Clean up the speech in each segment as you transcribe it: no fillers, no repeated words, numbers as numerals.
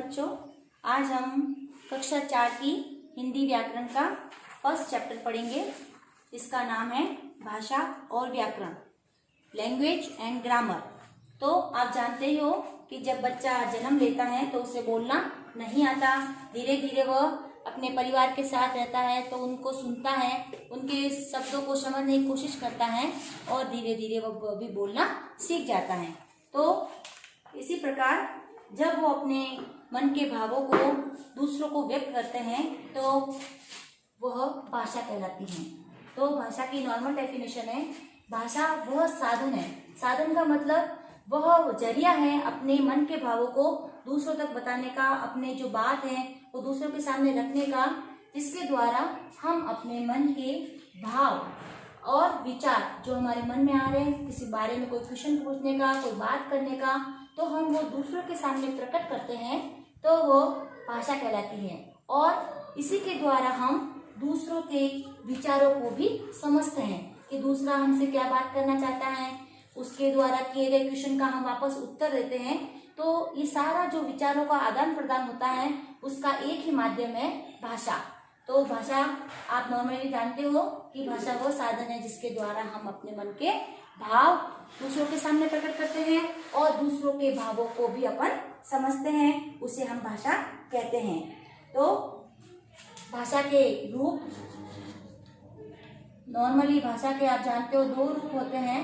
बच्चों, आज हम कक्षा 4 की हिंदी व्याकरण का फर्स्ट चैप्टर पढ़ेंगे। इसका नाम है भाषा और व्याकरण, लैंग्वेज एंड ग्रामर। तो आप जानते ही हो कि जब बच्चा जन्म लेता है तो उसे बोलना नहीं आता। धीरे धीरे वह अपने परिवार के साथ रहता है तो उनको सुनता है, उनके शब्दों को समझने की कोशिश करता है और धीरे धीरे वह भी बोलना सीख जाता है। तो इसी प्रकार जब वो अपने मन के भावों को दूसरों को व्यक्त करते हैं तो वह भाषा कहलाती है। तो भाषा की नॉर्मल डेफिनेशन है, भाषा वह साधन है। साधन का मतलब वह जरिया है अपने मन के भावों को दूसरों तक बताने का, अपने जो बात है वो दूसरों के सामने रखने का, जिसके द्वारा हम अपने मन के भाव और विचार जो हमारे मन में आ रहे हैं, किसी बारे में कोई क्वेश्चन पूछने का, कोई बात करने का, तो हम वो दूसरों के सामने प्रकट करते हैं तो वो भाषा कहलाती है। और इसी के द्वारा हम दूसरों के विचारों को भी समझते हैं कि दूसरा हमसे क्या बात करना चाहता है, उसके द्वारा किए गए क्वेश्चन का हम वापस उत्तर देते हैं। तो ये सारा जो विचारों का आदान प्रदान होता है उसका एक ही माध्यम है भाषा। तो भाषा आप नॉर्मली जानते हो कि भाषा वो साधन है जिसके द्वारा हम अपने मन के भाव दूसरों के सामने प्रकट करते हैं और दूसरों के भावों को भी अपन समझते हैं, उसे हम भाषा कहते हैं। तो भाषा के रूप, नॉर्मली भाषा के आप जानते हो दो रूप होते हैं।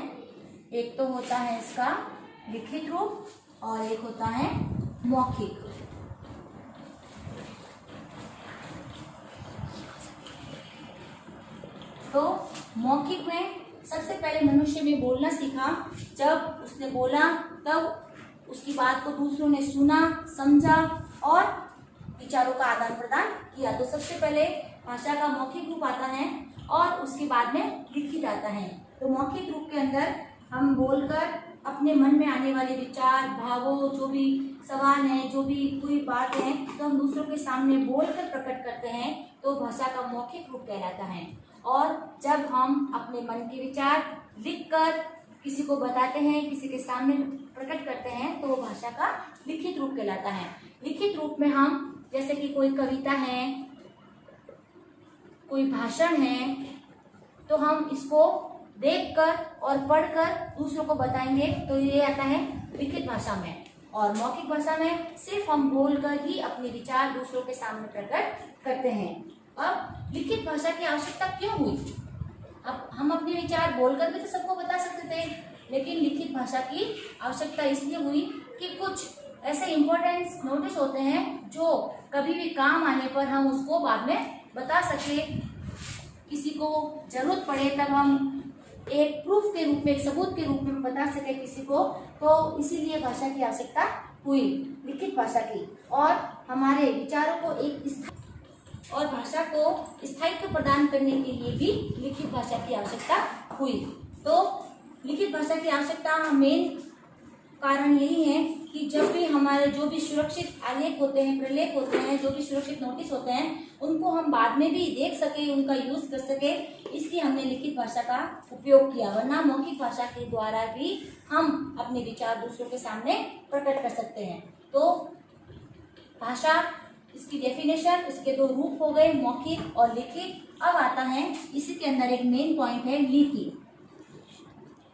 एक तो होता है इसका लिखित रूप और एक होता है मौखिक। तो मौखिक में सबसे पहले मनुष्य ने बोलना सीखा। जब उसने बोला तब उसकी बात को दूसरों ने सुना, समझा और विचारों का आदान प्रदान किया। तो सबसे पहले भाषा का मौखिक रूप आता है और उसके बाद में लिखित आता है। तो मौखिक रूप के अंदर हम बोलकर अपने मन में आने वाले विचार, भावों, जो भी सवाल है, जो भी कोई बात है, तो हम दूसरों के सामने बोलकर प्रकट करते हैं तो भाषा का मौखिक रूप कहलाता है। और जब हम अपने मन के विचार लिखकर किसी को बताते हैं, किसी के सामने प्रकट करते हैं तो वो भाषा का लिखित रूप कहलाता है। लिखित रूप में हम जैसे कि कोई कविता है, कोई भाषण है, तो हम इसको देखकर और पढ़कर दूसरों को बताएंगे तो ये आता है लिखित भाषा में। और मौखिक भाषा में सिर्फ हम बोलकर ही अपने विचार दूसरों के सामने प्रकट करते हैं। अब लिखित भाषा की आवश्यकता क्यों हुई? अब हम अपने विचार बोलकर भी तो सबको बता सकते थे, लेकिन लिखित भाषा की आवश्यकता इसलिए हुई कि कुछ ऐसे इम्पोर्टेंट नोटिस होते हैं जो कभी भी काम आने पर हम उसको बाद में बता सके, किसी को जरूरत पड़े तब हम एक प्रूफ के रूप में, एक सबूत के रूप में बता सके किसी को। तो इसीलिए भाषा की आवश्यकता हुई लिखित भाषा की। और हमारे विचारों को और भाषा को स्थायित्व प्रदान करने के लिए भी लिखित भाषा की आवश्यकता हुई। तो लिखित भाषा की आवश्यकता मेन कारण यही है कि जब भी हमारे जो भी सुरक्षित आलेख होते हैं, प्रलेख होते हैं, जो भी सुरक्षित नोटिस होते हैं, उनको हम बाद में भी देख सके, उनका यूज कर सके, इसलिए हमने लिखित भाषा का उपयोग किया। वरना मौखिक भाषा के द्वारा भी हम अपने विचार दूसरों के सामने प्रकट कर सकते हैं। तो भाषा, इसकी डेफिनेशन, इसके दो रूप हो गए, मौखिक और लिखित। अब आता है इसी के अंदर एक मेन पॉइंट है लिपि।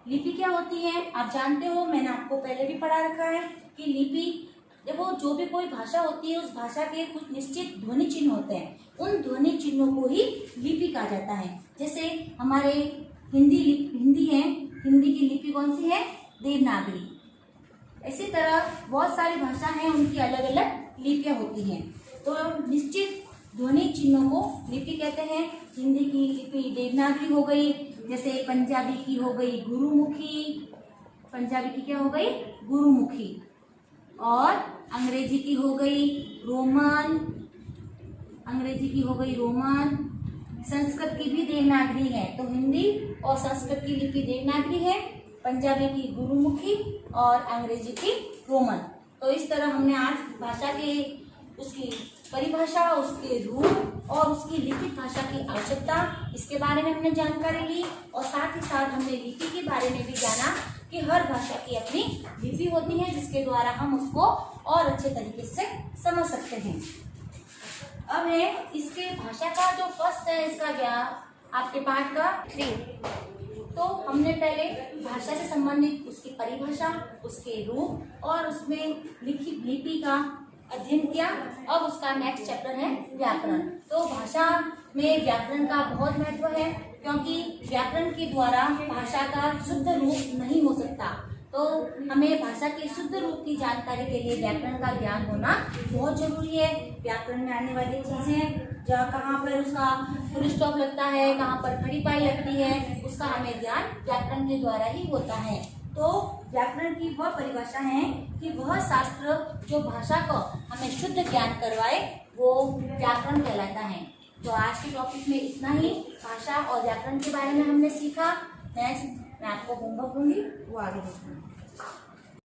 लिपि क्या होती है आप जानते हो, मैंने आपको पहले भी पढ़ा रखा है कि लिपि, देखो जो भी कोई भाषा होती है उस भाषा के कुछ निश्चित ध्वनि चिन्ह होते हैं, उन ध्वनि चिन्हों को ही लिपि कहा जाता है। जैसे हमारे हिंदी है, हिंदी की लिपि कौन सी है? देवनागरी। इसी तरह बहुत सारी भाषा हैं, उनकी अलग अलग लिपियां होती हैं। तो निश्चित ध्वनि चिन्हों को लिपि कहते हैं। हिंदी की लिपि देवनागरी हो गई, जैसे पंजाबी की हो गई गुरुमुखी, पंजाबी की क्या हो गई? गुरुमुखी। और अंग्रेजी की हो गई रोमन, अंग्रेजी की हो गई रोमन। संस्कृत की भी देवनागरी है। तो हिंदी और संस्कृत की लिपि देवनागरी है, पंजाबी की गुरुमुखी और अंग्रेजी की रोमन। तो इस तरह हमने आज भाषा के उसकी परिभाषा, उसके रूप और उसकी लिखित भाषा की आवश्यकता, इसके बारे में हमने जानकारी ली और साथ ही साथ हमने लिपि के बारे में भी जाना कि हर भाषा की अपनी लिपि होती है जिसके द्वारा हम उसको और अच्छे तरीके से समझ सकते हैं। अब है इसके भाषा का जो फर्स्ट है इसका ज्ञान आपके पाठ का 3। तो हमने पहले भाषा से संबंधित उसकी परिभाषा, उसके रूप और उसमें लिखित लिपि का अध्ययन किया। अब उसका नेक्स्ट चैप्टर है व्याकरण। तो भाषा में व्याकरण का बहुत महत्व है क्योंकि व्याकरण के द्वारा भाषा का शुद्ध रूप नहीं हो सकता। तो हमें भाषा के शुद्ध रूप की जानकारी के लिए व्याकरण का ज्ञान होना बहुत जरूरी है। व्याकरण में आने वाली चीजें जहाँ कहाँ पर उसका फुल स्टॉप लगता है, कहाँ पर खड़ी पाई लगती है, उसका हमें ज्ञान व्याकरण के द्वारा ही होता है। तो व्याकरण की वह परिभाषा है कि वह शास्त्र जो भाषा को हमें शुद्ध ज्ञान करवाए वो व्याकरण कहलाता है। तो आज के टॉपिक में इतना ही। भाषा और व्याकरण के बारे में हमने सीखा। नेक्स्ट मैं आपको होमवर्क दूंगी, वो आगे देखूंगी।